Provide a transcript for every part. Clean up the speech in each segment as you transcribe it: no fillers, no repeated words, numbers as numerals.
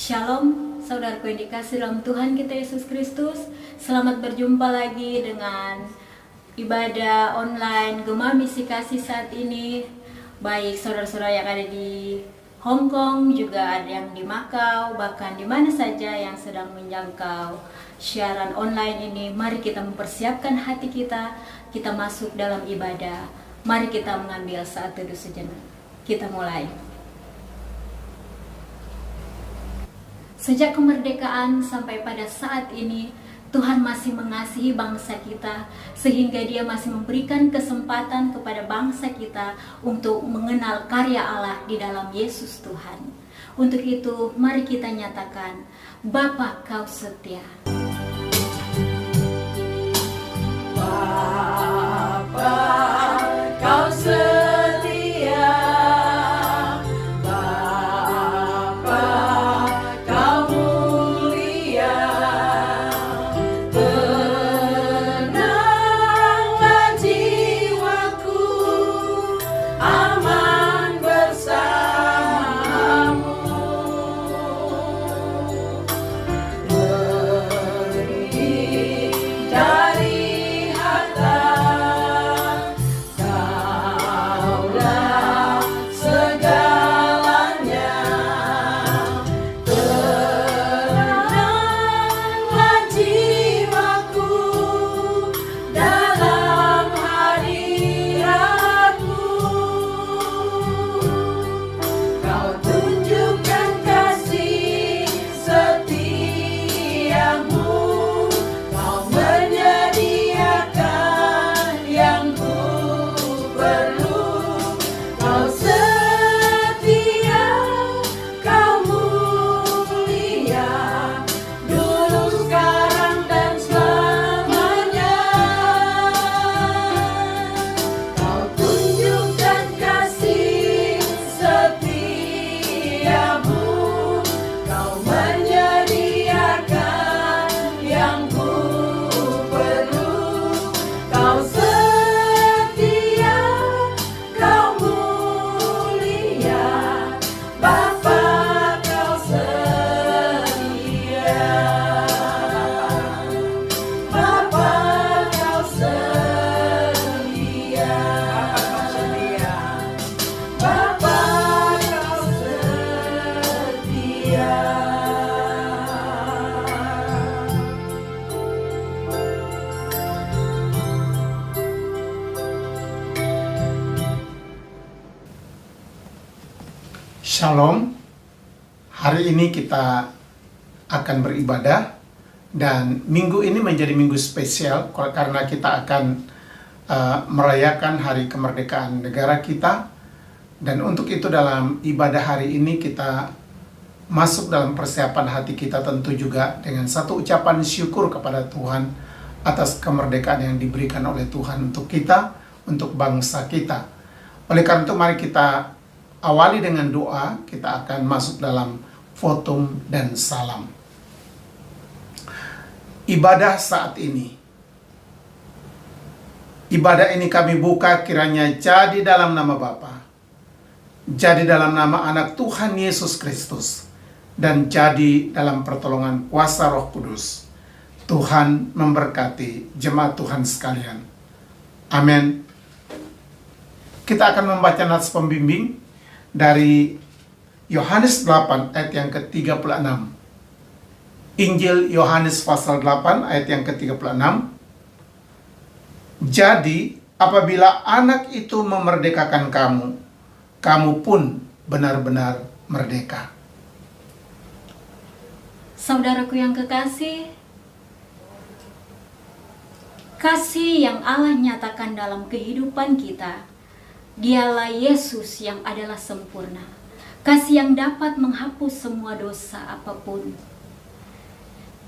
Shalom, saudaraku yang dikasihi dalam Tuhan kita Yesus Kristus. Selamat berjumpa lagi dengan ibadah online Gema Misi Kasih saat ini. Baik saudara-saudara yang ada di Hong Kong, juga ada yang di Makau, bahkan di mana saja yang sedang menjangkau siaran online ini. Mari kita mempersiapkan hati kita masuk dalam ibadah. Mari kita mengambil saat teduh sejenak. Kita mulai. Sejak kemerdekaan sampai pada saat ini, Tuhan masih mengasihi bangsa kita, sehingga Dia masih memberikan kesempatan kepada bangsa kita untuk mengenal karya Allah di dalam Yesus Tuhan. Untuk itu, mari kita nyatakan, Bapa Kau setia. Bapa Kau setia. Shalom, hari ini kita akan beribadah dan minggu ini menjadi minggu spesial karena kita akan merayakan hari kemerdekaan negara kita. Dan untuk itu dalam ibadah hari ini kita masuk dalam persiapan hati kita tentu juga dengan satu ucapan syukur kepada Tuhan atas kemerdekaan yang diberikan oleh Tuhan untuk kita, untuk bangsa kita. Oleh karena itu mari kita awali dengan doa, kita akan masuk dalam votum dan salam. Ibadah saat ini. Ibadah ini kami buka kiranya jadi dalam nama Bapa, jadi dalam nama Anak Tuhan Yesus Kristus, dan jadi dalam pertolongan kuasa Roh Kudus. Tuhan memberkati jemaat Tuhan sekalian. Amin. Kita akan membaca nats pembimbing dari Yohanes 8 ayat yang ke-36. Injil Yohanes pasal 8 ayat yang ke-36. Jadi apabila anak itu memerdekakan kamu, kamu pun benar-benar merdeka. Saudaraku yang kekasih, kasih yang Allah nyatakan dalam kehidupan kita, Dialah Yesus yang adalah sempurna. Kasih yang dapat menghapus semua dosa apapun.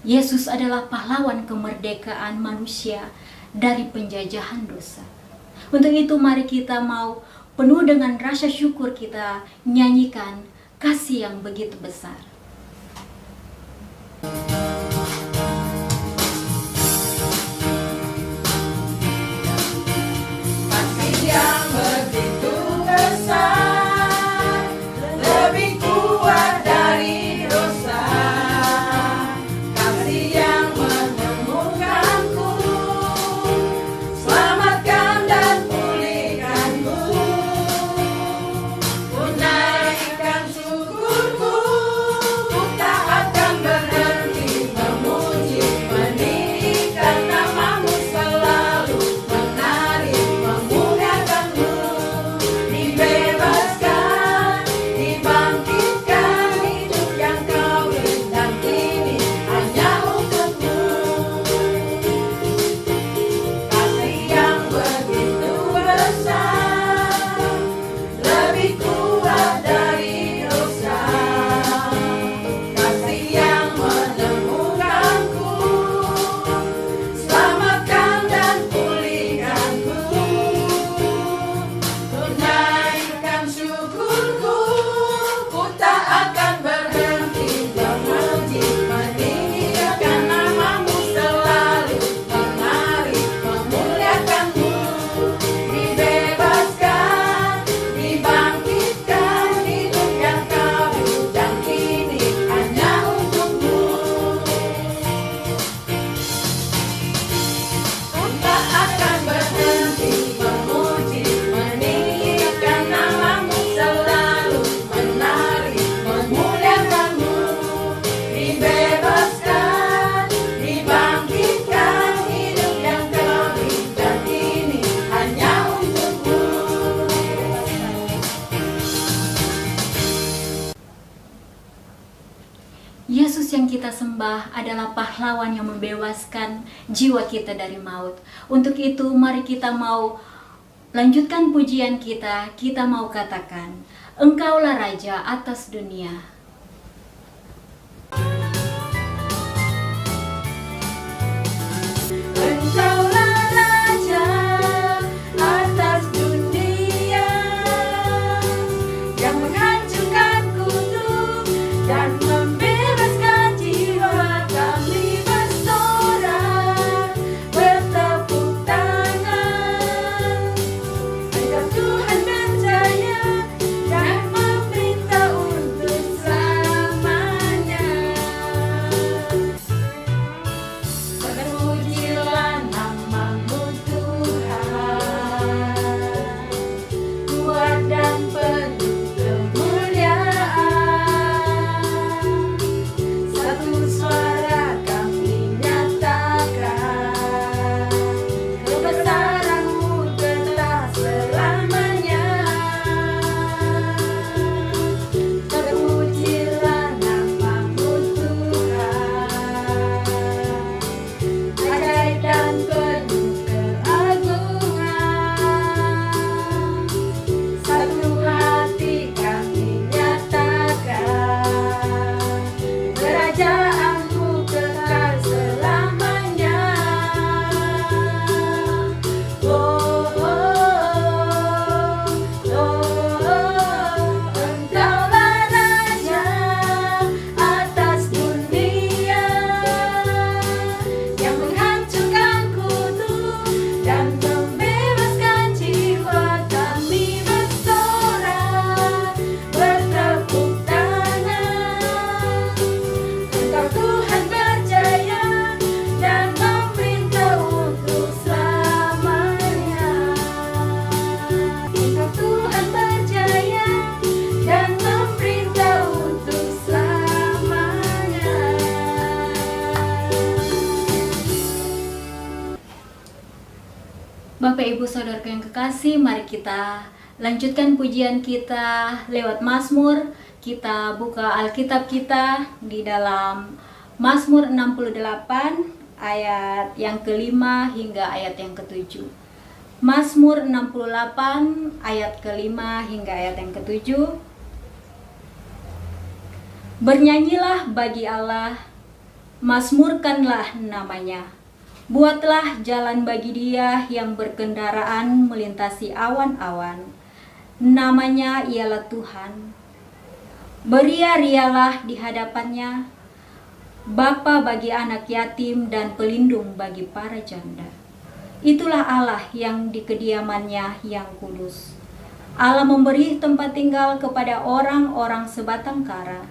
Yesus adalah pahlawan kemerdekaan manusia dari penjajahan dosa. Untuk itu mari kita mau penuh dengan rasa syukur kita nyanyikan kasih yang begitu besar. Besar, lebih kuat dari dosa. yang kita sembah adalah pahlawan yang membebaskan jiwa kita dari maut. Untuk itu, mari kita mau lanjutkan pujian kita. Kita mau katakan, Engkaulah Raja atas dunia. Engkaulah Raja atas dunia, yang menghancurkan kutuk dan membebaskan jiwa kami bersorak, bertepuk tangan. Engkau Tuhan berjaya dan memerintah untuk selamanya. Terpujilah namamu Tuhan, kuat dan penuh kemuliaan. Satu suara kami nyatakan, kebesaran-Mu tetap selamanya. Terpujilah namamu Tuhan, ajaib dan penuh keagungan. Satu hati kami nyatakan, kerajaan-Mu kekal selamanya. Oh, Engkaulah Raja atas dunia, yang menghancurkan kutuk dan membebaskan jiwa kami bersorak, bertepuk tangan. Engkau Tuhan berjaya dan memerintah untuk selamanya. Engkau Tuhan berjaya dan memerintah untuk selamanya. Bapak Ibu Saudaraku yang kekasih, mari kita lanjutkan pujian kita lewat Mazmur. Kita buka Alkitab kita di dalam Mazmur 68 ayat yang kelima hingga ayat yang ketujuh. Mazmur 68 ayat kelima hingga ayat yang ketujuh. Bernyanyilah bagi Allah, mazmurkanlah namanya. Buatlah jalan bagi Dia yang berkendaraan melintasi awan-awan. Namanya ialah Tuhan. Beria-rialah di hadapannya, Bapa bagi anak yatim dan pelindung bagi para janda. Itulah Allah yang di kediamannya yang kudus. Allah memberi tempat tinggal kepada orang-orang sebatang kara.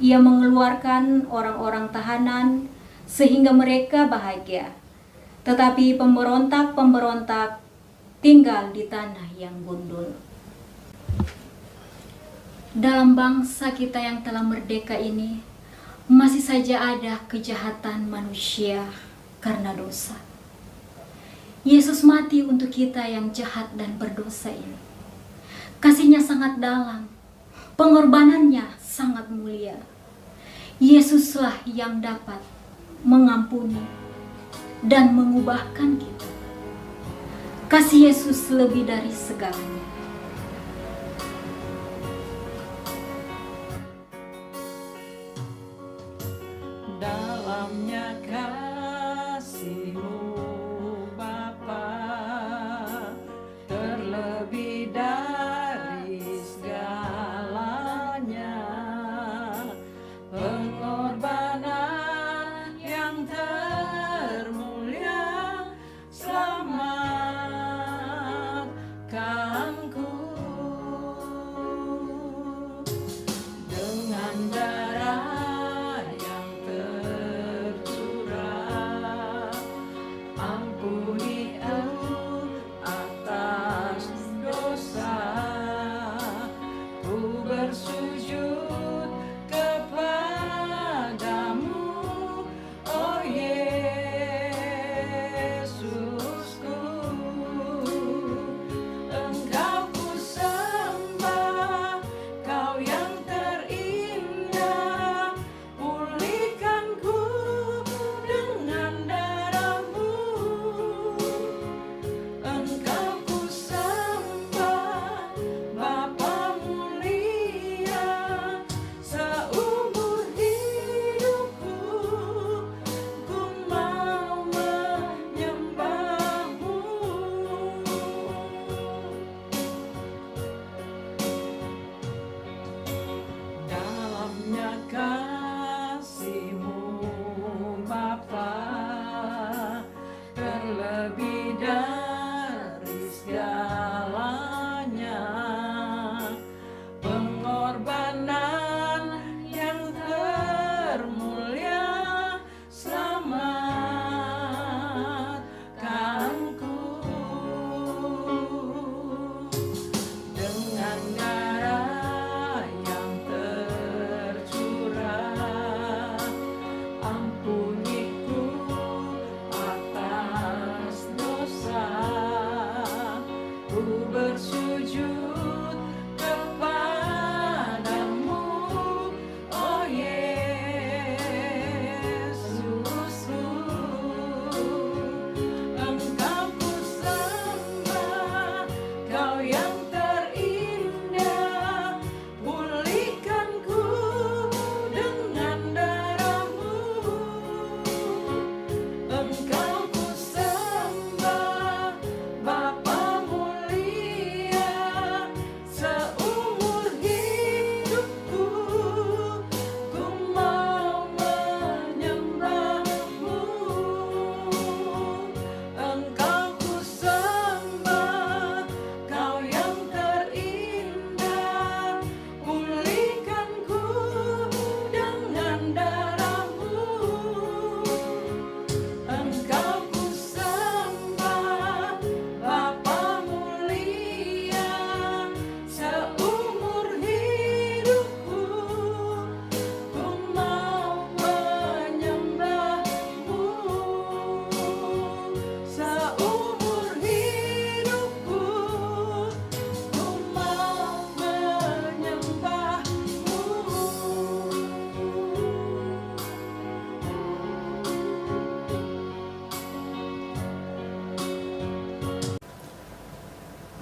Ia mengeluarkan orang-orang tahanan sehingga mereka bahagia. Tetapi pemberontak-pemberontak tinggal di tanah yang gundul. Dalam bangsa kita yang telah merdeka ini, masih saja ada kejahatan manusia karena dosa. Yesus mati untuk kita yang jahat dan berdosa ini. Kasih-Nya sangat dalam, pengorbanannya sangat mulia. Yesuslah yang dapat mengampuni dan mengubahkan kita. Kasih Yesus lebih dari segalanya. Dalamnya kasih-Mu Bapa, terlebih dari segalanya, pengorbanan yang termulia, selamatkan ku.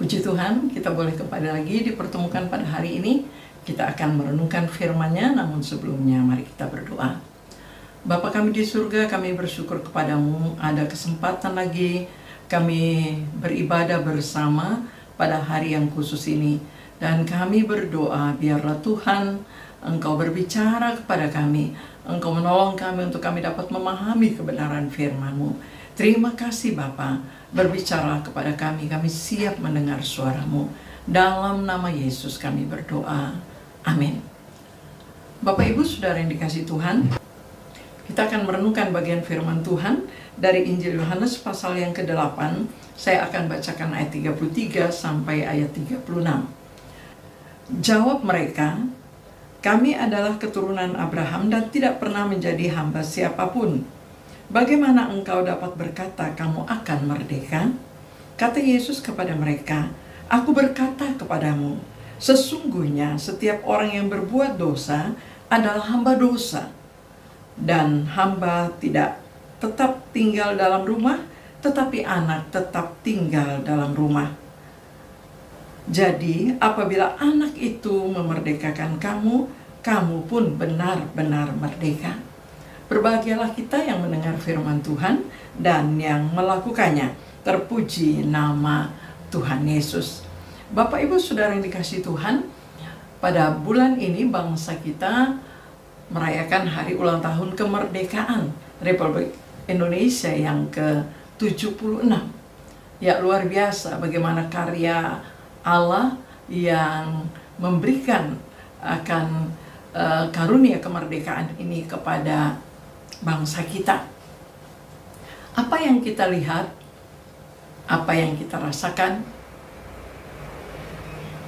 Puji Tuhan, kita boleh kembali lagi dipertemukan pada hari ini. Kita akan merenungkan firman-Nya, namun sebelumnya mari kita berdoa. Bapa kami di surga, kami bersyukur kepadamu ada kesempatan lagi kami beribadah bersama pada hari yang khusus ini. Dan kami berdoa biarlah Tuhan Engkau berbicara kepada kami, Engkau menolong kami untuk kami dapat memahami kebenaran firman-Mu. Terima kasih Bapa, berbicara kepada kami siap mendengar suara-Mu. Dalam nama Yesus kami berdoa, amin. Bapak Ibu Saudara yang dikasihi Tuhan, kita akan merenungkan bagian firman Tuhan dari Injil Yohanes pasal yang ke-8. Saya akan bacakan ayat 33 sampai ayat 36. Jawab mereka, kami adalah keturunan Abraham dan tidak pernah menjadi hamba siapapun. Bagaimana engkau dapat berkata kamu akan merdeka? Kata Yesus kepada mereka, aku berkata kepadamu, sesungguhnya setiap orang yang berbuat dosa adalah hamba dosa. Dan hamba tidak tetap tinggal dalam rumah, tetapi anak tetap tinggal dalam rumah. Jadi apabila anak itu memerdekakan kamu, kamu pun benar-benar merdeka. Berbahagialah kita yang mendengar firman Tuhan dan yang melakukannya. Terpuji nama Tuhan Yesus. Bapak Ibu Saudara yang dikasihi Tuhan, pada bulan ini bangsa kita merayakan hari ulang tahun kemerdekaan Republik Indonesia yang ke-76. Ya, luar biasa bagaimana karya Allah yang memberikan akan karunia kemerdekaan ini kepada bangsa kita. Apa yang kita lihat, apa yang kita rasakan,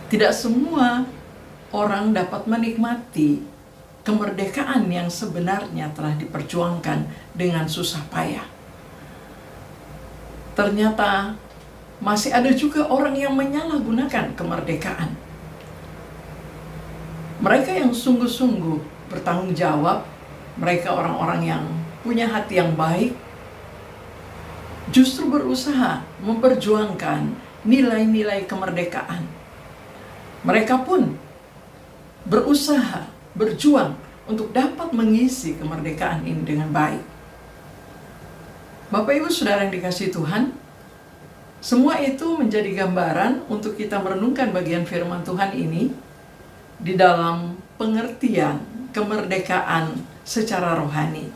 tidak semua orang dapat menikmati kemerdekaan yang sebenarnya telah diperjuangkan dengan susah payah. Ternyata masih ada juga orang yang menyalahgunakan kemerdekaan. Mereka yang sungguh-sungguh bertanggung jawab, mereka orang-orang yang punya hati yang baik, justru berusaha memperjuangkan nilai-nilai kemerdekaan. Mereka pun berusaha berjuang untuk dapat mengisi kemerdekaan ini dengan baik. Bapak Ibu Saudara yang dikasihi Tuhan, semua itu menjadi gambaran untuk kita merenungkan bagian firman Tuhan ini di dalam pengertian kemerdekaan secara rohani.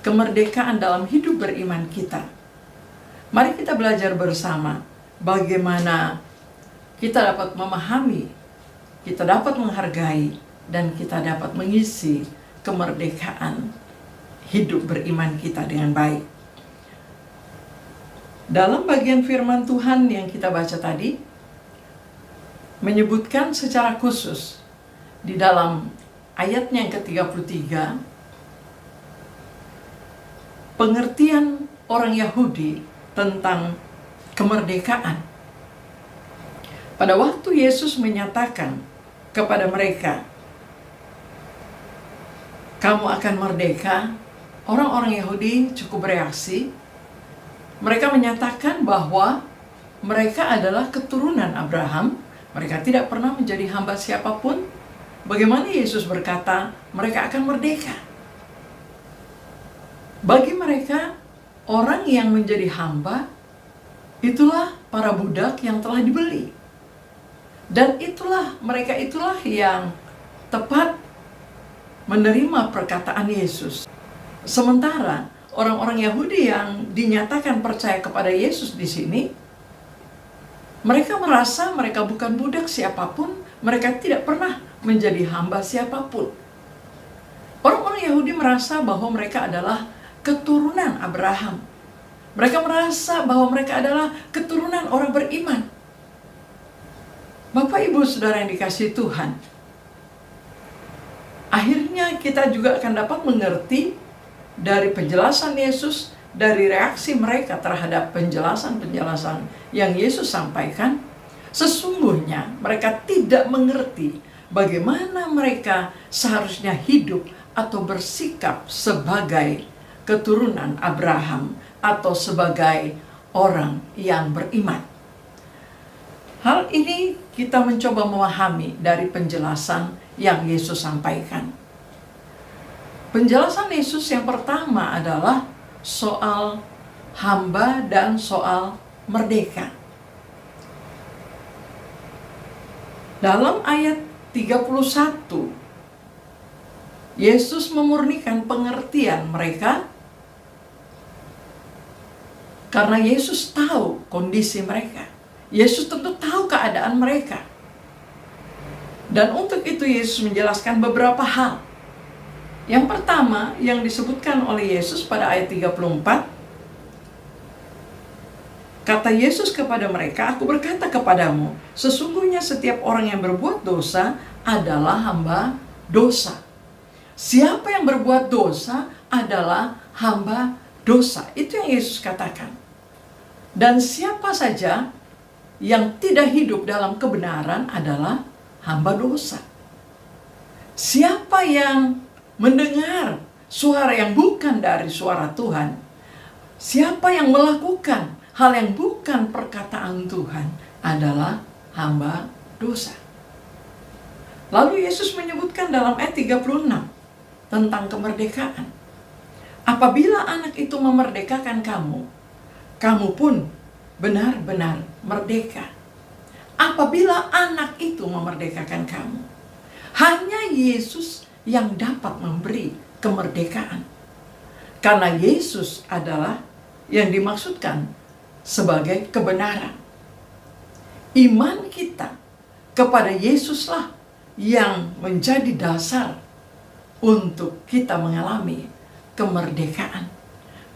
Kemerdekaan dalam hidup beriman kita. Mari kita belajar bersama bagaimana kita dapat memahami, kita dapat menghargai, dan kita dapat mengisi kemerdekaan hidup beriman kita dengan baik. Dalam bagian firman Tuhan yang kita baca tadi, menyebutkan secara khusus di dalam ayatnya yang ke-33, pengertian orang Yahudi tentang kemerdekaan. Pada waktu Yesus menyatakan kepada mereka, kamu akan merdeka, orang-orang Yahudi cukup bereaksi. Mereka menyatakan bahwa mereka adalah keturunan Abraham. Mereka tidak pernah menjadi hamba siapapun. Bagaimana Yesus berkata mereka akan merdeka? Bagi mereka, orang yang menjadi hamba itulah para budak yang telah dibeli. Dan mereka itulah yang tepat menerima perkataan Yesus. Sementara orang-orang Yahudi yang dinyatakan percaya kepada Yesus di sini, mereka merasa mereka bukan budak siapapun, mereka tidak pernah menjadi hamba siapapun. Orang-orang Yahudi merasa bahwa mereka adalah keturunan Abraham. Mereka merasa bahwa mereka adalah keturunan orang beriman. Bapak Ibu Saudara yang dikasihi Tuhan, akhirnya kita juga akan dapat mengerti dari penjelasan Yesus, dari reaksi mereka terhadap penjelasan-penjelasan yang Yesus sampaikan. Sesungguhnya mereka tidak mengerti bagaimana mereka seharusnya hidup atau bersikap sebagai keturunan Abraham atau sebagai orang yang beriman. Hal ini kita mencoba memahami dari penjelasan yang Yesus sampaikan. Penjelasan Yesus yang pertama adalah soal hamba dan soal merdeka. Dalam ayat 31, Yesus memurnikan pengertian mereka karena Yesus tahu kondisi mereka. Yesus tentu tahu keadaan mereka. Dan untuk itu Yesus menjelaskan beberapa hal. Yang pertama yang disebutkan oleh Yesus pada ayat 34, kata Yesus kepada mereka, "Aku berkata kepadamu, sesungguhnya setiap orang yang berbuat dosa adalah hamba dosa." Siapa yang berbuat dosa adalah hamba dosa. Itu yang Yesus katakan. Dan siapa saja yang tidak hidup dalam kebenaran adalah hamba dosa. Siapa yang mendengar suara yang bukan dari suara Tuhan, siapa yang melakukan hal yang bukan perkataan Tuhan adalah hamba dosa. Lalu Yesus menyebutkan dalam ayat 36 tentang kemerdekaan. Apabila anak itu memerdekakan kamu, kamu pun benar-benar merdeka. Apabila anak itu memerdekakan kamu, hanya Yesus yang dapat memberi kemerdekaan. Karena Yesus adalah yang dimaksudkan sebagai kebenaran. Iman kita kepada Yesuslah yang menjadi dasar untuk kita mengalami kemerdekaan.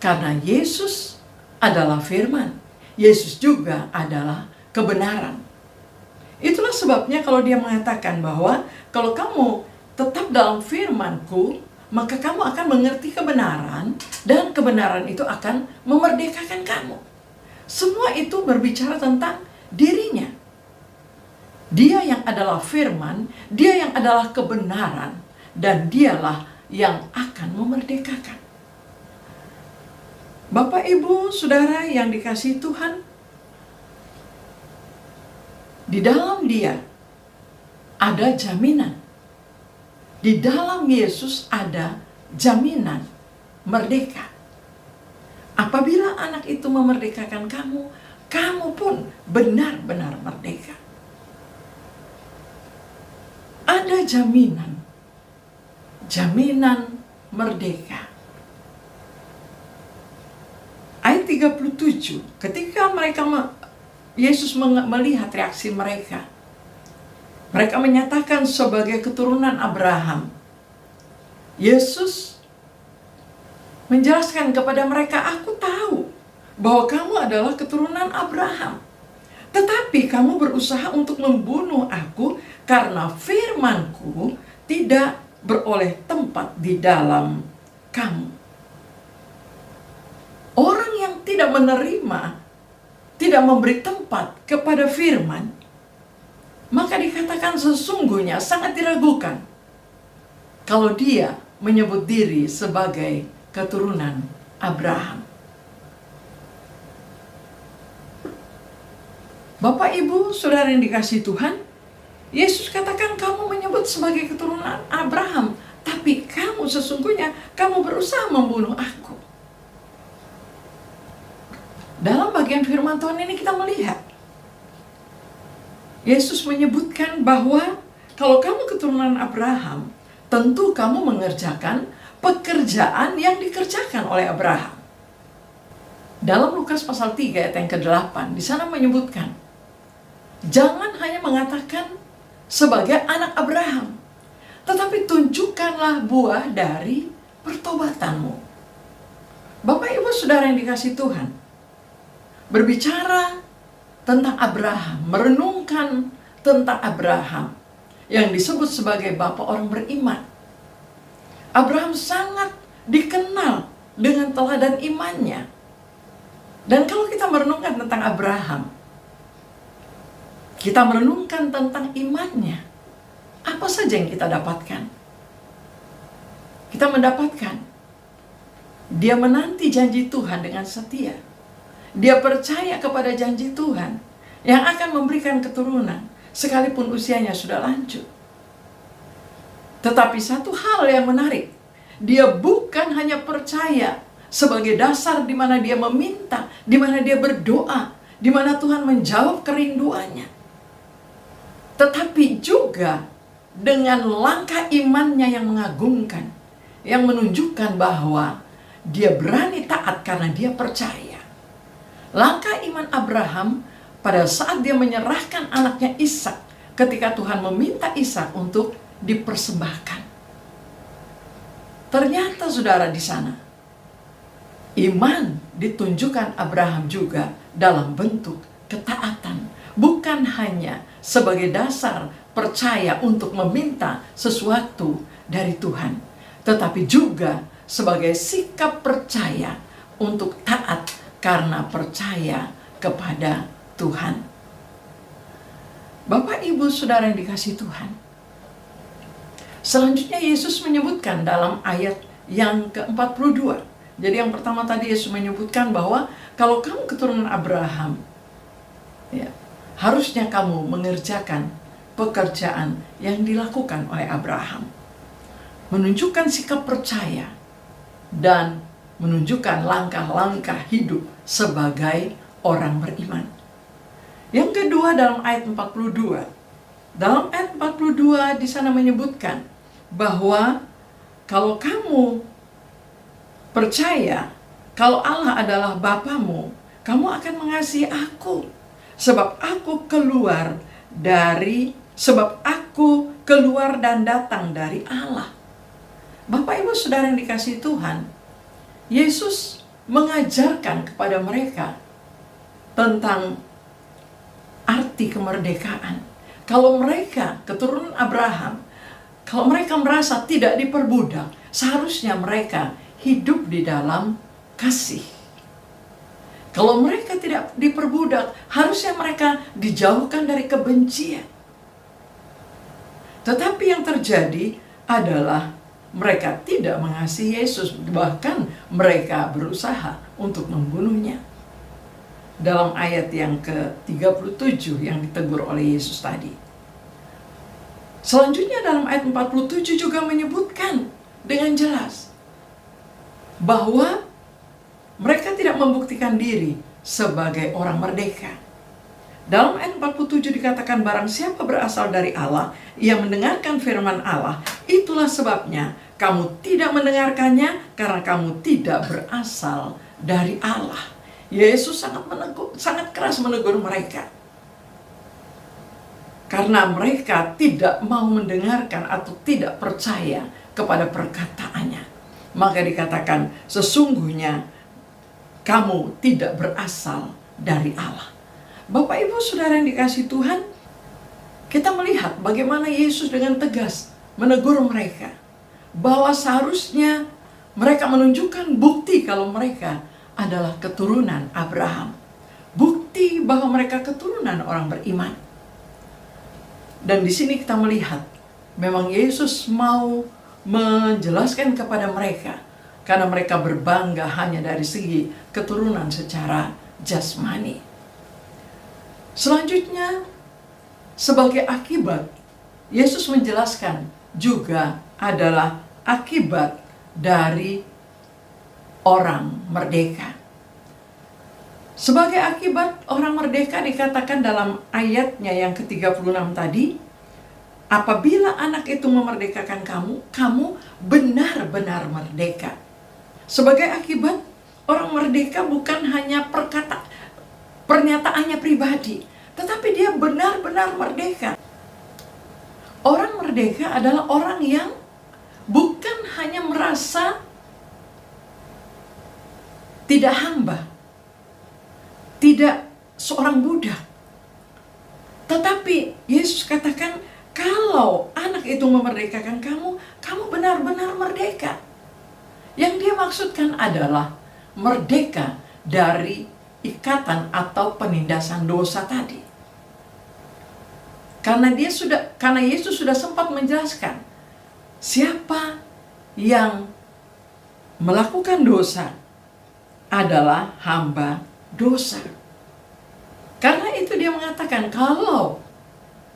Karena Yesus adalah firman, Yesus juga adalah kebenaran. Itulah sebabnya kalau dia mengatakan bahwa kalau kamu tetap dalam firman-Ku, maka kamu akan mengerti kebenaran, dan kebenaran itu akan memerdekakan kamu. Semua itu berbicara tentang dirinya. Dia yang adalah firman, dia yang adalah kebenaran, dan dialah yang akan memerdekakan. Bapak, Ibu, Saudara yang dikasihi Tuhan, di dalam Dia ada jaminan. Di dalam Yesus ada jaminan merdeka. Apabila anak itu memerdekakan kamu, kamu pun benar-benar merdeka. Ada jaminan merdeka. Ayat 37, ketika Yesus melihat reaksi mereka, mereka menyatakan sebagai keturunan Abraham. Yesus menjelaskan kepada mereka, "Aku tahu bahwa kamu adalah keturunan Abraham. Tetapi kamu berusaha untuk membunuh aku karena firman-Ku tidak beroleh tempat di dalam kamu." Orang yang tidak menerima, tidak memberi tempat kepada firman, maka dikatakan sesungguhnya sangat diragukan kalau dia menyebut diri sebagai keturunan Abraham. Bapak, Ibu, Saudara yang dikasihi Tuhan, Yesus katakan kamu menyebut sebagai keturunan Abraham, tapi kamu sesungguhnya kamu berusaha membunuh aku. Dalam bagian firman Tuhan ini kita melihat Yesus menyebutkan bahwa kalau kamu keturunan Abraham, tentu kamu mengerjakan pekerjaan yang dikerjakan oleh Abraham. Dalam Lukas pasal 3 ayat yang ke-8, di sana menyebutkan, jangan hanya mengatakan sebagai anak Abraham, tetapi tunjukkanlah buah dari pertobatanmu. Bapak, Ibu, Saudara yang dikasihi Tuhan, berbicara tentang Abraham, merenungkan tentang Abraham yang disebut sebagai bapak orang beriman. Abraham sangat dikenal dengan teladan imannya. Dan kalau kita merenungkan tentang Abraham, kita merenungkan tentang imannya, apa saja yang kita dapatkan? Kita mendapatkan dia menanti janji Tuhan dengan setia. Dia percaya kepada janji Tuhan. yang akan memberikan keturunan sekalipun usianya sudah lanjut. Tetapi satu hal yang menarik, dia bukan hanya percaya sebagai dasar di mana dia meminta, di mana dia berdoa, di mana Tuhan menjawab kerinduannya, tetapi juga dengan langkah imannya yang mengagumkan, yang menunjukkan bahwa dia berani taat karena dia percaya. Langkah iman Abraham pada saat dia menyerahkan anaknya Ishak, ketika Tuhan meminta Ishak untuk dipersembahkan. Ternyata saudara di sana, iman ditunjukkan Abraham juga dalam bentuk ketaatan. Bukan hanya sebagai dasar percaya untuk meminta sesuatu dari Tuhan, tetapi juga sebagai sikap percaya untuk taat karena percaya kepada Tuhan. Bapak, Ibu, Saudara yang dikasihi Tuhan, selanjutnya Yesus menyebutkan dalam ayat yang ke-42. Jadi yang pertama tadi Yesus menyebutkan bahwa kalau kamu keturunan Abraham, ya, harusnya kamu mengerjakan pekerjaan yang dilakukan oleh Abraham. Menunjukkan sikap percaya dan menunjukkan langkah-langkah hidup sebagai orang beriman. Yang kedua dalam ayat 42. Dalam ayat 42 di sana menyebutkan bahwa kalau kamu percaya kalau Allah adalah Bapamu, kamu akan mengasihi aku. Sebab aku keluar dan datang dari Allah. Bapak, Ibu, Saudara yang dikasihi Tuhan, Yesus mengajarkan kepada mereka tentang arti kemerdekaan. Kalau mereka keturunan Abraham, kalau mereka merasa tidak diperbudak, seharusnya mereka hidup di dalam kasih. Kalau mereka tidak diperbudak, harusnya mereka dijauhkan dari kebencian. Tetapi yang terjadi adalah mereka tidak mengasihi Yesus, bahkan mereka berusaha untuk membunuhnya. Dalam ayat yang ke-37 yang ditegur oleh Yesus tadi. Selanjutnya dalam ayat 47 juga menyebutkan dengan jelas bahwa mereka tidak membuktikan diri sebagai orang merdeka. Dalam ayat 47 dikatakan, barang siapa berasal dari Allah, ia mendengarkan firman Allah. Itulah sebabnya kamu tidak mendengarkannya, karena kamu tidak berasal dari Allah. Yesus sangat keras menegur mereka. Karena mereka tidak mau mendengarkan atau tidak percaya kepada perkataannya. Maka dikatakan, sesungguhnya kamu tidak berasal dari Allah. Bapak, Ibu, Saudara yang dikasihi Tuhan, kita melihat bagaimana Yesus dengan tegas menegur mereka. Bahwa seharusnya mereka menunjukkan bukti kalau mereka adalah keturunan Abraham. Bukti bahwa mereka keturunan orang beriman. Dan di sini kita melihat, memang Yesus mau menjelaskan kepada mereka, karena mereka berbangga hanya dari segi keturunan secara jasmani. Selanjutnya, sebagai akibat, Yesus menjelaskan juga adalah akibat dari orang merdeka. Sebagai akibat orang merdeka dikatakan dalam ayatnya yang ke-36 tadi, apabila anak itu memerdekakan kamu, kamu benar-benar merdeka. Sebagai akibat, orang merdeka bukan hanya pernyataannya pribadi, tetapi dia benar-benar merdeka. Orang merdeka adalah orang yang bukan hanya merasa tidak hamba, tidak seorang budak, tetapi Yesus katakan, kalau anak itu memerdekakan kamu, kamu benar-benar merdeka. Yang dia maksudkan adalah merdeka dari ikatan atau penindasan dosa tadi. Karena Yesus sudah sempat menjelaskan, siapa yang melakukan dosa adalah hamba dosa. Karena itu dia mengatakan, kalau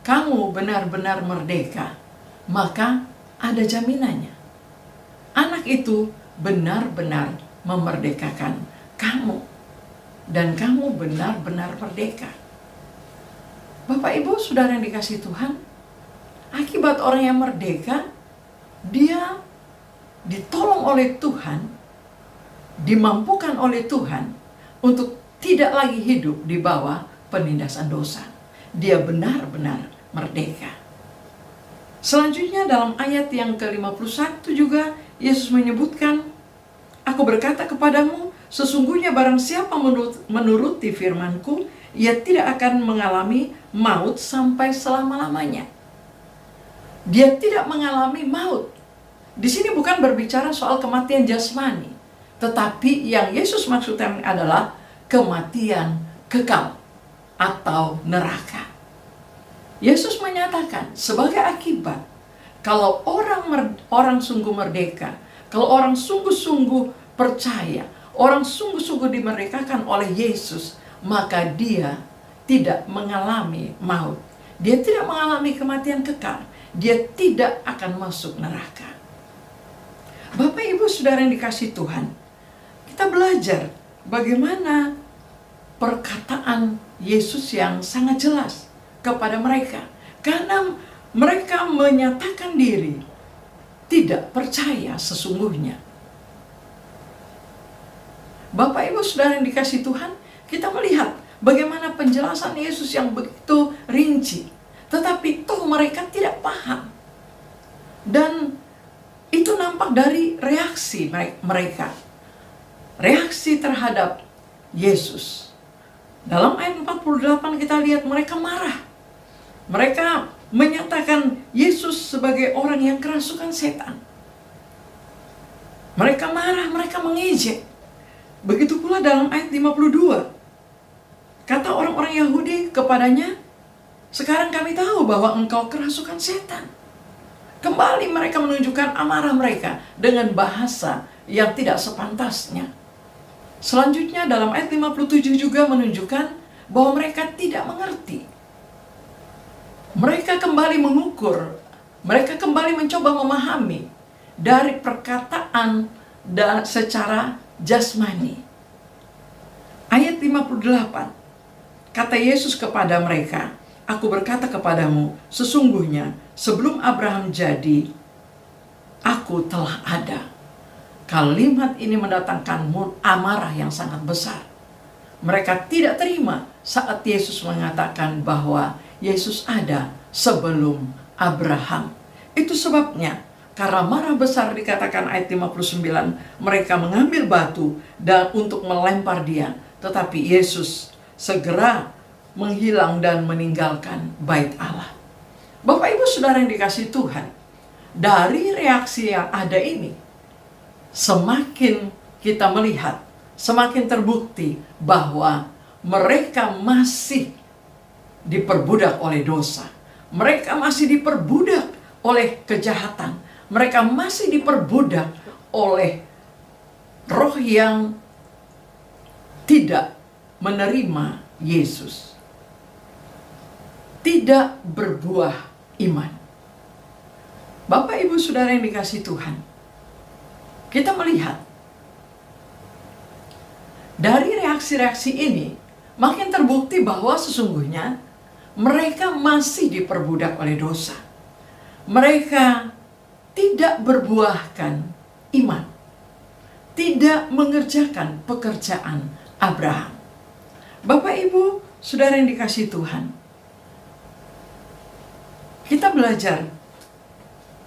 kamu benar-benar merdeka, maka ada jaminannya. Anak itu benar-benar memerdekakan kamu. Dan kamu benar-benar merdeka. Bapak, Ibu, Saudara yang dikasihi Tuhan, akibat orang yang merdeka, dia ditolong oleh Tuhan, dimampukan oleh Tuhan untuk tidak lagi hidup di bawah penindasan dosa. Dia benar-benar merdeka. Selanjutnya dalam ayat yang ke-51 juga Yesus menyebutkan, aku berkata kepadamu, sesungguhnya barang siapa menuruti firman-Ku, ia tidak akan mengalami maut sampai selama-lamanya. Dia tidak mengalami maut. Di sini bukan berbicara soal kematian jasmani, tetapi yang Yesus maksudkan adalah kematian kekal atau neraka. Yesus menyatakan sebagai akibat, kalau orang sungguh merdeka, kalau orang sungguh-sungguh percaya, orang sungguh-sungguh dimerdekakan oleh Yesus, maka dia tidak mengalami maut. Dia tidak mengalami kematian kekal. Dia tidak akan masuk neraka. Bapak, Ibu, Saudara yang dikasihi Tuhan, kita belajar bagaimana perkataan Yesus yang sangat jelas kepada mereka. Karena mereka menyatakan diri tidak percaya sesungguhnya. Bapak, Ibu, Saudara yang dikasihi Tuhan, kita melihat bagaimana penjelasan Yesus yang begitu rinci. Tetapi toh mereka tidak paham. Dan itu nampak dari reaksi mereka. Reaksi terhadap Yesus. Dalam ayat 48 kita lihat mereka marah. Mereka menyatakan Yesus sebagai orang yang kerasukan setan. Mereka marah, mereka mengejek. Begitu pula dalam ayat 52. Kata orang-orang Yahudi kepadanya, sekarang kami tahu bahwa engkau kerasukan setan. Kembali mereka menunjukkan amarah mereka dengan bahasa yang tidak sepantasnya. Selanjutnya dalam ayat 57 juga menunjukkan bahwa mereka tidak mengerti. Mereka kembali mengukur, mereka kembali mencoba memahami dari perkataan dan secara jasmani. Ayat 58, kata Yesus kepada mereka, aku berkata kepadamu, sesungguhnya sebelum Abraham jadi, aku telah ada. Kalimat ini mendatangkan amarah yang sangat besar. Mereka tidak terima saat Yesus mengatakan bahwa Yesus ada sebelum Abraham. Itu sebabnya, karena marah besar dikatakan ayat 59, mereka mengambil batu dan untuk melempar dia. Tetapi Yesus segera menghilang dan meninggalkan bait Allah. Bapak, Ibu, Saudara yang dikasihi Tuhan, dari reaksi yang ada ini, semakin kita melihat, semakin terbukti bahwa mereka masih diperbudak oleh dosa. Mereka masih diperbudak oleh kejahatan. Mereka masih diperbudak oleh roh yang tidak menerima Yesus. Tidak berbuah iman. Bapak, Ibu, Saudara yang dikasihi Tuhan, kita melihat dari reaksi-reaksi ini makin terbukti bahwa sesungguhnya mereka masih diperbudak oleh dosa. Mereka tidak berbuahkan iman, tidak mengerjakan pekerjaan Abraham. Bapak, Ibu, Saudara yang dikasihi Tuhan, kita belajar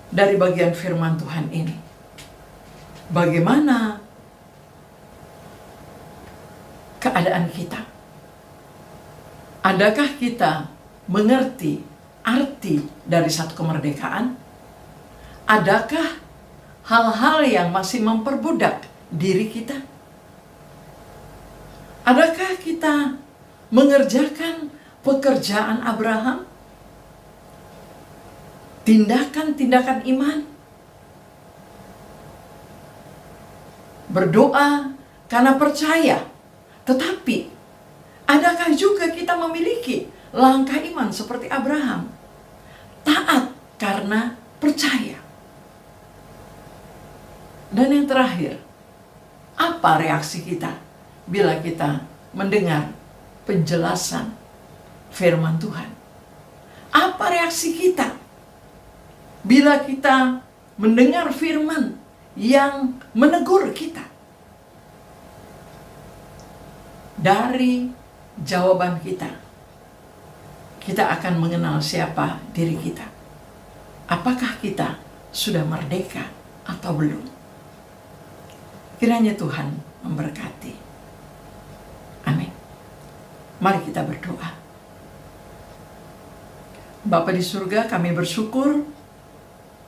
dari bagian firman Tuhan ini. Bagaimana keadaan kita? Adakah kita mengerti arti dari satu kemerdekaan? Adakah hal-hal yang masih memperbudak diri kita? Adakah kita mengerjakan pekerjaan Abraham? Tindakan-tindakan iman? Berdoa karena percaya. Tetapi adakah juga kita memiliki langkah iman seperti Abraham. Taat karena percaya. Dan yang terakhir, apa reaksi kita bila kita mendengar penjelasan firman Tuhan? Apa reaksi kita bila kita mendengar firman yang menegur kita? Dari jawaban kita, kita akan mengenal siapa diri kita. Apakah kita sudah merdeka atau belum? Kiranya Tuhan memberkati. Amin. Mari kita berdoa. Bapa di surga, kami bersyukur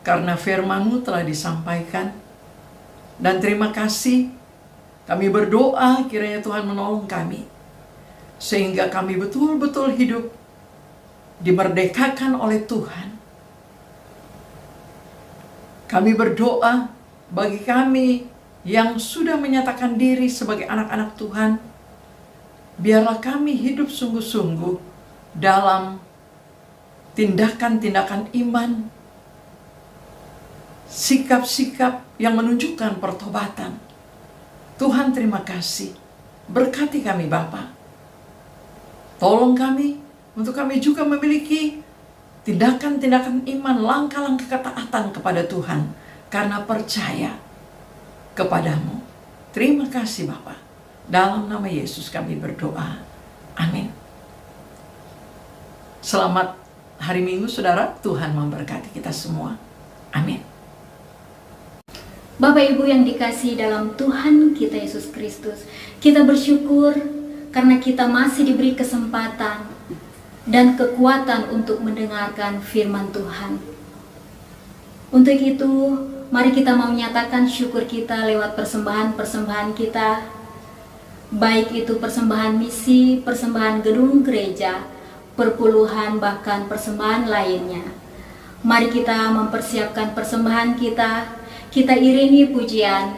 karena firman-Mu telah disampaikan. Dan terima kasih, kami berdoa kiranya Tuhan menolong kami, sehingga kami betul-betul hidup dimerdekakan oleh Tuhan. Kami berdoa bagi kami yang sudah menyatakan diri sebagai anak-anak Tuhan, biarlah kami hidup sungguh-sungguh dalam tindakan-tindakan iman, sikap-sikap yang menunjukkan pertobatan. Tuhan, terima kasih. Berkati kami Bapa. Tolong kami untuk kami juga memiliki tindakan-tindakan iman, langkah-langkah ketaatan kepada Tuhan karena percaya kepadamu. Terima kasih Bapa. Dalam nama Yesus kami berdoa. Amin. Selamat hari Minggu saudara. Tuhan memberkati kita semua. Amin. Bapak Ibu yang dikasihi dalam Tuhan kita Yesus Kristus, kita bersyukur karena kita masih diberi kesempatan dan kekuatan untuk mendengarkan firman Tuhan. Untuk itu, mari kita mau menyatakan syukur kita lewat persembahan-persembahan kita, baik itu persembahan misi, persembahan gedung gereja, perpuluhan, bahkan persembahan lainnya. Mari kita mempersiapkan persembahan kita iringi pujian,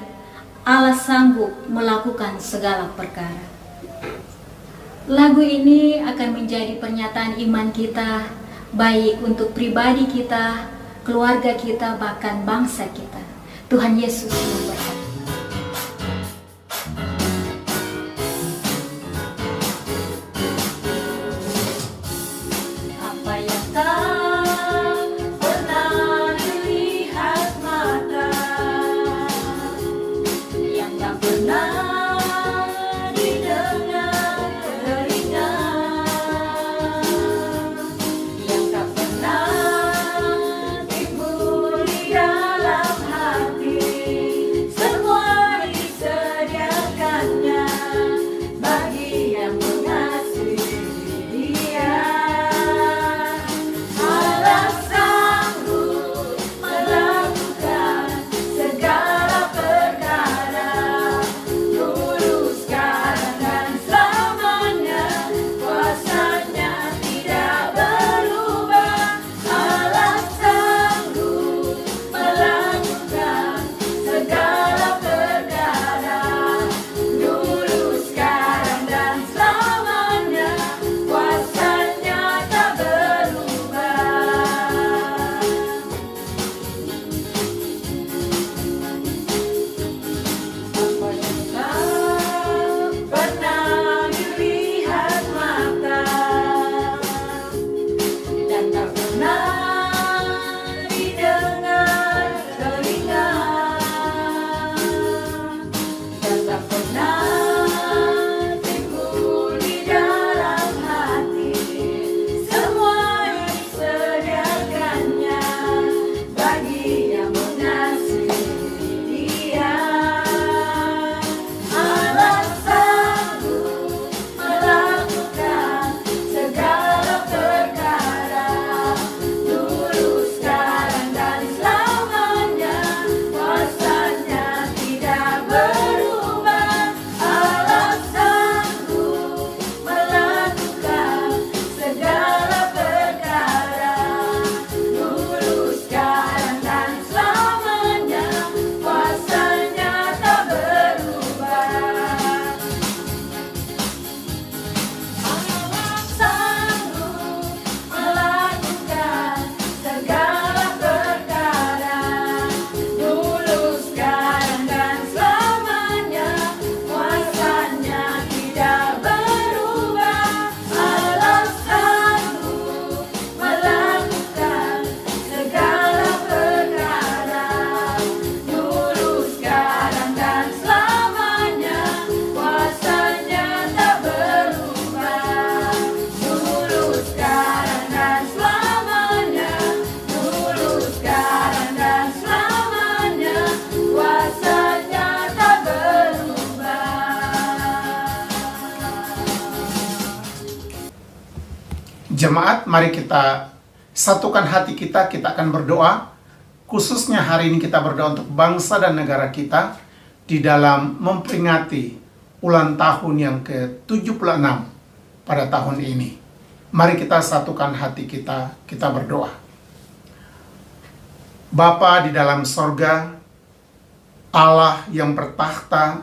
Allah sanggup melakukan segala perkara. Lagu ini akan menjadi pernyataan iman kita, baik untuk pribadi kita, keluarga kita, bahkan bangsa kita. Tuhan Yesus memberkati. Apa yang tak pernah dilihat mata, yang tak pernah Jemaat, mari kita satukan hati kita, kita akan berdoa. Khususnya hari ini kita berdoa untuk bangsa dan negara kita di dalam memperingati ulang tahun yang ke-76 pada tahun ini. Mari kita satukan hati kita, kita berdoa. Bapa di dalam sorga, Allah yang bertakhta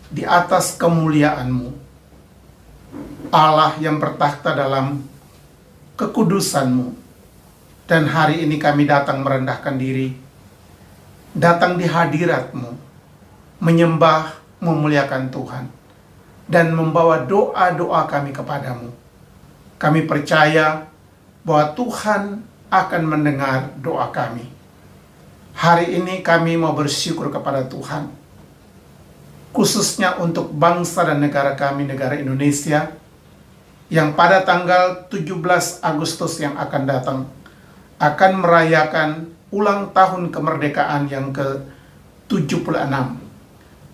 di atas kemuliaan-Mu, Allah yang bertakhta dalam kekudusan-Mu, dan hari ini kami datang merendahkan diri, datang di hadirat-Mu, menyembah, memuliakan Tuhan, dan membawa doa-doa kami kepadamu. Kami percaya bahwa Tuhan akan mendengar doa kami. Hari ini kami mau bersyukur kepada Tuhan, khususnya untuk bangsa dan negara kami, negara Indonesia, yang pada tanggal 17 Agustus yang akan datang akan merayakan ulang tahun kemerdekaan yang ke-76.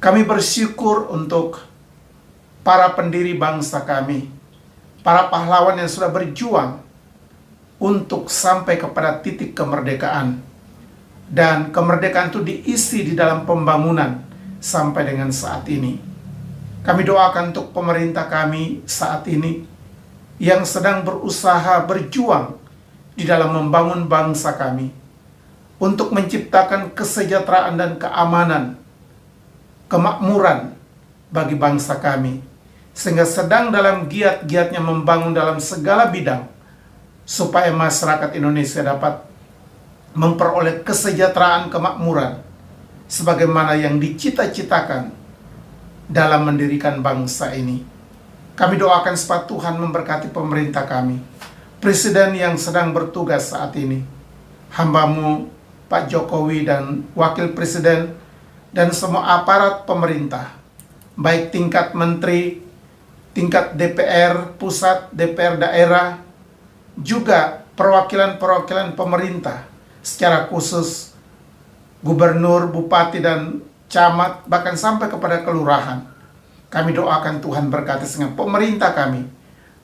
Kami bersyukur untuk para pendiri bangsa kami, para pahlawan yang sudah berjuang untuk sampai kepada titik kemerdekaan. Dan kemerdekaan itu diisi di dalam pembangunan sampai dengan saat ini. Kami doakan untuk pemerintah kami saat ini yang sedang berusaha berjuang di dalam membangun bangsa kami untuk menciptakan kesejahteraan dan keamanan, kemakmuran bagi bangsa kami, sehingga sedang dalam giat-giatnya membangun dalam segala bidang supaya masyarakat Indonesia dapat memperoleh kesejahteraan, kemakmuran sebagaimana yang dicita-citakan dalam mendirikan bangsa ini. Kami doakan supaya Tuhan memberkati pemerintah kami, Presiden yang sedang bertugas saat ini, hamba-Mu Pak Jokowi dan Wakil Presiden dan semua aparat pemerintah, baik tingkat menteri, tingkat DPR pusat, DPR daerah, juga perwakilan-perwakilan pemerintah, secara khusus gubernur, bupati, dan camat, bahkan sampai kepada kelurahan. Kami doakan Tuhan berkati sehingga pemerintah kami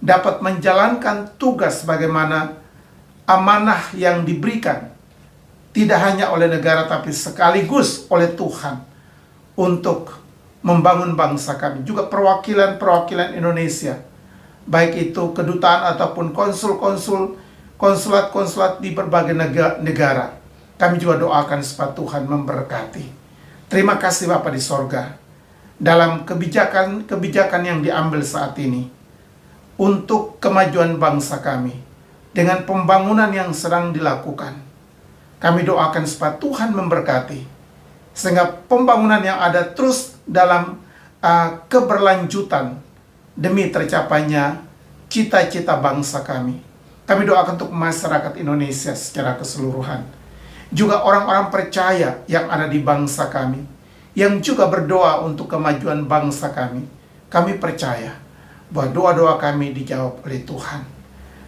dapat menjalankan tugas bagaimana amanah yang diberikan, tidak hanya oleh negara tapi sekaligus oleh Tuhan untuk membangun bangsa kami. Juga perwakilan-perwakilan Indonesia, baik itu kedutaan ataupun konsulat-konsulat di berbagai negara. Kami juga doakan supaya Tuhan memberkati. Terima kasih Bapa di sorga, dalam kebijakan yang diambil saat ini untuk kemajuan bangsa kami, dengan pembangunan yang sedang dilakukan. Kami doakan supaya Tuhan memberkati, sehingga pembangunan yang ada terus dalam keberlanjutan demi tercapainya cita-cita bangsa kami. Kami doakan untuk masyarakat Indonesia secara keseluruhan, juga orang-orang percaya yang ada di bangsa kami, yang juga berdoa untuk kemajuan bangsa kami. Kami percaya bahwa doa-doa kami dijawab oleh Tuhan.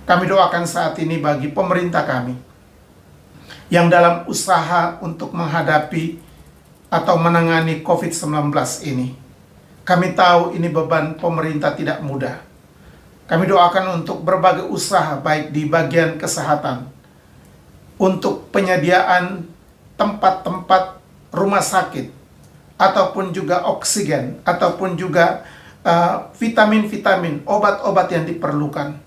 Kami doakan saat ini bagi pemerintah kami yang dalam usaha untuk menghadapi atau menangani COVID-19 ini. Kami tahu ini beban pemerintah tidak mudah. Kami doakan untuk berbagai usaha, baik di bagian kesehatan, untuk penyediaan tempat-tempat rumah sakit, ataupun juga oksigen, ataupun juga vitamin-vitamin, obat-obat yang diperlukan,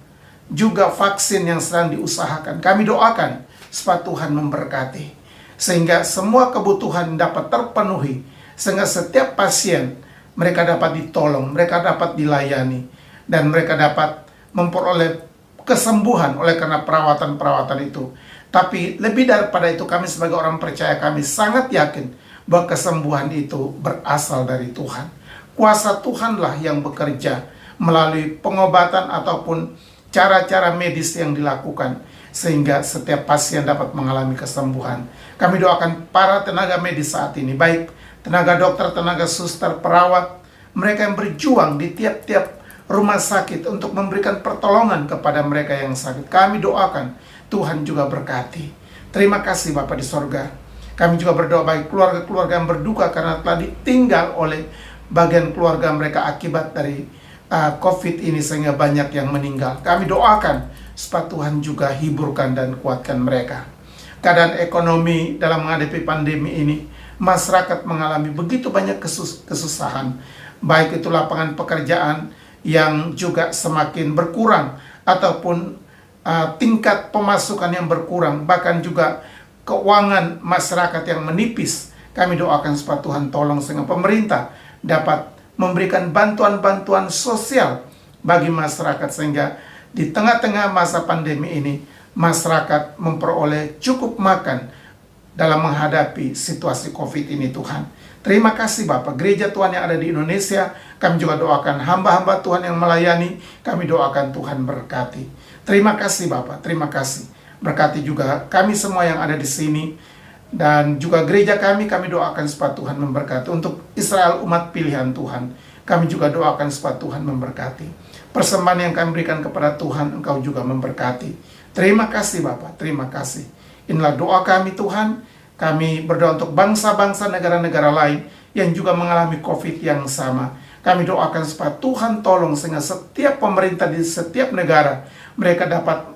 juga vaksin yang sedang diusahakan. Kami doakan supaya Tuhan memberkati, sehingga semua kebutuhan dapat terpenuhi, sehingga setiap pasien mereka dapat ditolong, mereka dapat dilayani, dan mereka dapat memperoleh kesembuhan oleh karena perawatan-perawatan itu. Tapi lebih daripada itu, kami sebagai orang percaya, kami sangat yakin bahwa kesembuhan itu berasal dari Tuhan. Kuasa Tuhanlah yang bekerja melalui pengobatan ataupun cara-cara medis yang dilakukan, sehingga setiap pasien dapat mengalami kesembuhan. Kami doakan para tenaga medis saat ini, baik tenaga dokter, tenaga suster, perawat, mereka yang berjuang di tiap-tiap rumah sakit untuk memberikan pertolongan kepada mereka yang sakit. Kami doakan Tuhan juga berkati. Terima kasih Bapa di sorga. Kami juga berdoa bagi keluarga-keluarga yang berduka karena telah ditinggal oleh bagian keluarga mereka akibat dari COVID ini sehingga banyak yang meninggal. Kami doakan supaya Tuhan juga hiburkan dan kuatkan mereka. Keadaan ekonomi dalam menghadapi pandemi ini, masyarakat mengalami begitu banyak kesusahan, baik itu lapangan pekerjaan yang juga semakin berkurang, ataupun tingkat pemasukan yang berkurang, bahkan juga keuangan masyarakat yang menipis. Kami doakan supaya Tuhan tolong sehingga pemerintah dapat memberikan bantuan-bantuan sosial bagi masyarakat, sehingga di tengah-tengah masa pandemi ini masyarakat memperoleh cukup makan dalam menghadapi situasi COVID ini, Tuhan. Terima kasih Bapak. Gereja Tuhan yang ada di Indonesia, kami juga doakan hamba-hamba Tuhan yang melayani, kami doakan Tuhan berkati. Terima kasih Bapak, terima kasih. Berkati juga kami semua yang ada di sini, dan juga gereja kami doakan supaya Tuhan memberkati. Untuk Israel umat pilihan Tuhan, kami juga doakan supaya Tuhan memberkati. Persembahan yang kami berikan kepada Tuhan, Engkau juga memberkati. Terima kasih Bapak, terima kasih. Inilah doa kami Tuhan. Kami berdoa untuk bangsa-bangsa negara-negara lain yang juga mengalami COVID yang sama. Kami doakan supaya Tuhan tolong sehingga setiap pemerintah di setiap negara, mereka dapat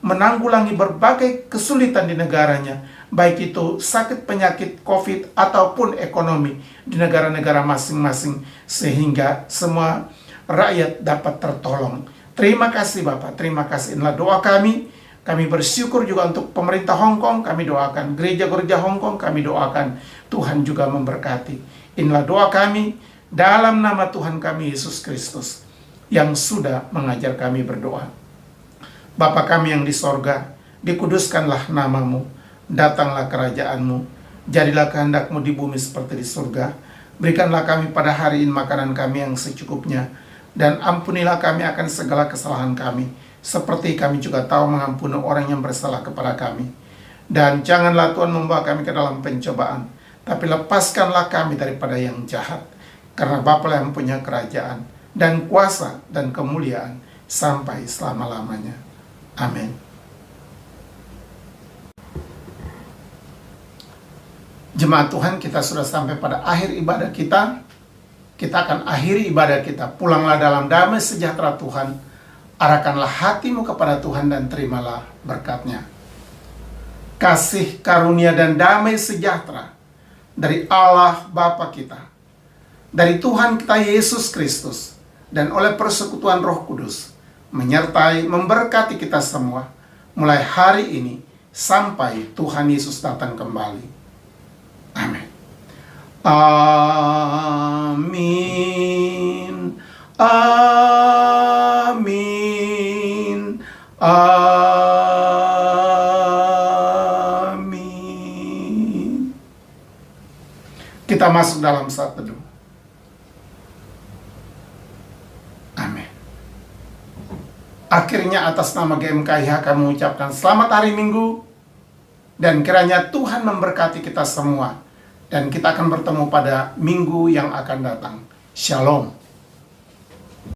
menanggulangi berbagai kesulitan di negaranya, baik itu sakit penyakit COVID ataupun ekonomi di negara-negara masing-masing, sehingga semua rakyat dapat tertolong. Terima kasih Bapak, terima kasih. Inilah doa kami. Kami bersyukur juga untuk pemerintah Hong Kong, kami doakan gereja-gereja Hong Kong, kami doakan Tuhan juga memberkati. Inilah doa kami dalam nama Tuhan kami Yesus Kristus yang sudah mengajar kami berdoa. Bapa kami yang di sorga, dikuduskanlah namamu, datanglah kerajaanmu, jadilah kehendakmu di bumi seperti di surga. Berikanlah kami pada hari ini makanan kami yang secukupnya, dan ampunilah kami akan segala kesalahan kami, seperti kami juga tahu mengampuni orang yang bersalah kepada kami. Dan janganlah Tuhan membawa kami ke dalam pencobaan, tapi lepaskanlah kami daripada yang jahat. Karena Bapa yang punya kerajaan, dan kuasa, dan kemuliaan, sampai selama-lamanya. Amin. Jemaat Tuhan, kita sudah sampai pada akhir ibadah kita. Kita akan akhiri ibadah kita. Pulanglah dalam damai sejahtera Tuhan. Arahkanlah hatimu kepada Tuhan dan terimalah berkat-Nya. Kasih karunia dan damai sejahtera dari Allah Bapa kita, dari Tuhan kita Yesus Kristus, dan oleh persekutuan Roh Kudus, menyertai, memberkati kita semua, mulai hari ini sampai Tuhan Yesus datang kembali. Amin. Amin. Amin. Amin. Kita masuk dalam saat teduh. Amin. Akhirnya atas nama GMKIH kami mengucapkan selamat hari Minggu, dan kiranya Tuhan memberkati kita semua, dan kita akan bertemu pada minggu yang akan datang. Shalom.